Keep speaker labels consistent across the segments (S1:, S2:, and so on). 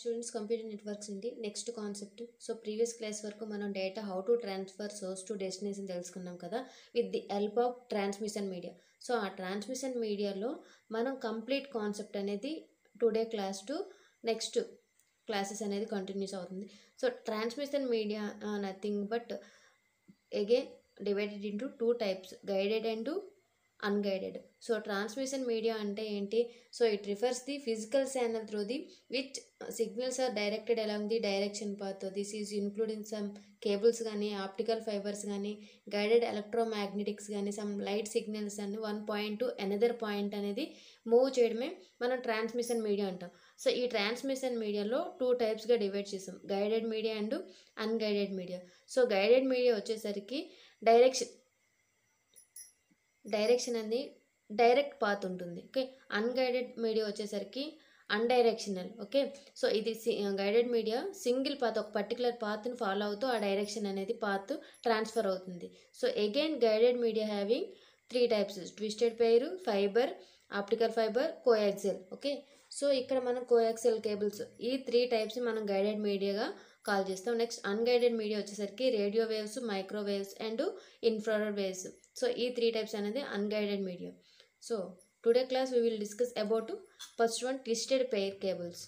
S1: Students, computer networks అండి next concept. So previous class వరకు మనం data how to transfer source to destination తెలుసుకున్నాం కదా, with the help of transmission media. So ఆ transmission మీడియాలో మనం కంప్లీట్ కాన్సెప్ట్ అనేది today class to next classes అనేది కంటిన్యూస్ అవుతుంది. So transmission media nothing but again divided into two types, guided and unguided. So transmission media అంటే ఏంటి? So it refers the physical channel through the which signals are directed along the direction path. This is including some cables కానీ, optical fibers కానీ, guided electromagnetics కానీ, some light signals అని one point to another point అనేది move చేయడమే మనం transmission media అంటాం. So ఈ transmission మీడియాలో టూ టైప్స్గా డివైడ్ చేసాం, guided media and unguided media. So guided media వచ్చేసరికి డైరెక్షన్ అనేది డైరెక్ట్ పాత్ ఉంటుంది. ఓకే, అన్గైడెడ్ మీడియా వచ్చేసరికి అన్డైరెక్షనల్. ఓకే, సో ఇది గైడెడ్ మీడియా సింగిల్ పాత్, ఒక పర్టికులర్ పాత్ని ఫాలో అవుతూ ఆ డైరెక్షన్ అనేది పాత్ ట్రాన్స్ఫర్ అవుతుంది. So again guided media having three types, twisted pair, fibre, optical fibre, coaxial. Okay, so ఇక్కడ మనం కోయాక్సిల్ కేబుల్స్, ఈ త్రీ టైప్స్ మనం గైడెడ్ మీడియాగా కాల్ చేస్తాం. నెక్స్ట్ అన్గైడెడ్ మీడియా వచ్చేసరికి radio waves, microwaves and infrared waves. So ఈ three types అనేది unguided media. So today class we will discuss about first one, twisted pair cables.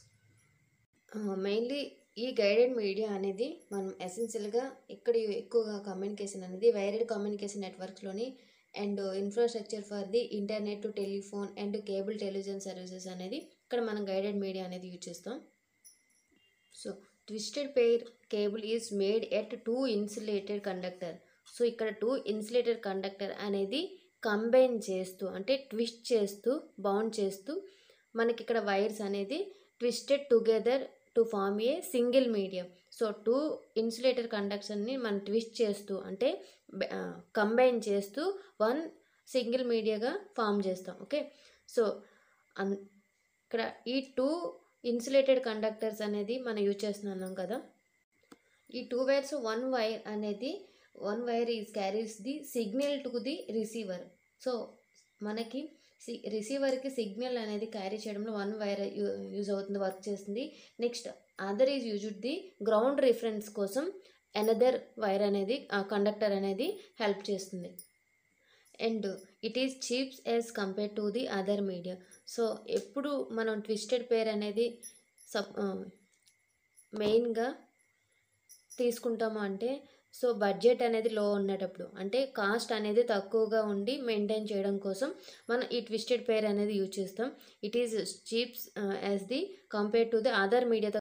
S1: Mainly ఈ guided media అనేది మనం ఎసెన్షియల్గా ఇక్కడ ఎక్కువగా కమ్యూనికేషన్ అనేది వైర్డ్ కమ్యూనికేషన్ నెట్వర్క్స్లోని and infrastructure for the internet, telephone and cable television services అనేది ఇక్కడ మనం గైడెడ్ మీడియా అనేది యూజ్ చేస్తాం. So twisted pair cable is made at two insulated conductor. So ఇక్కడ టూ ఇన్సులేటెడ్ కండక్టర్ అనేది కంబైన్ చేస్తూ, అంటే ట్విస్ట్ చేస్తూ, బౌండ్ చేస్తూ మనకి ఇక్కడ వైర్స్ అనేది twisted together to form a single medium. So two insulated కండక్టర్ని మనం ట్విస్ట్ చేస్తూ, అంటే కంబైన్ చేస్తూ వన్ సింగిల్ మీడియాగా ఫామ్ చేస్తాం. ఓకే, సో ఇక్కడ ఈ టూ ఇన్సులేటెడ్ కండక్టర్స్ అనేది మనం యూజ్ చేస్తున్నాం కదా, ఈ two wires, one wire is carries the signal to the receiver. So మనకి రిసీవర్కి సిగ్నల్ అనేది క్యారీ చేయడంలో వన్ వైర్ యూజ్ అవుతుంది, వర్క్ చేస్తుంది. Next other is used the ground reference కోసం అనదర్ వైర్ అనేది, కండక్టర్ అనేది హెల్ప్ చేస్తుంది. And it is cheaps as compare to the other media. So ఎప్పుడు మనం ట్విస్టెడ్ పెయిర్ అనేది మెయిన్గా తీసుకుంటాము అంటే, సో బడ్జెట్ అనేది లో ఉండేటప్పుడు, అంటే కాస్ట్ అనేది తక్కువగా ఉండి మెయింటైన్ చేయడం కోసం మనం ఈ ట్విస్టెడ్ పెయిర్ అనేది యూజ్ చేస్తాం. It is cheaps as the compare to the other మీడియాతో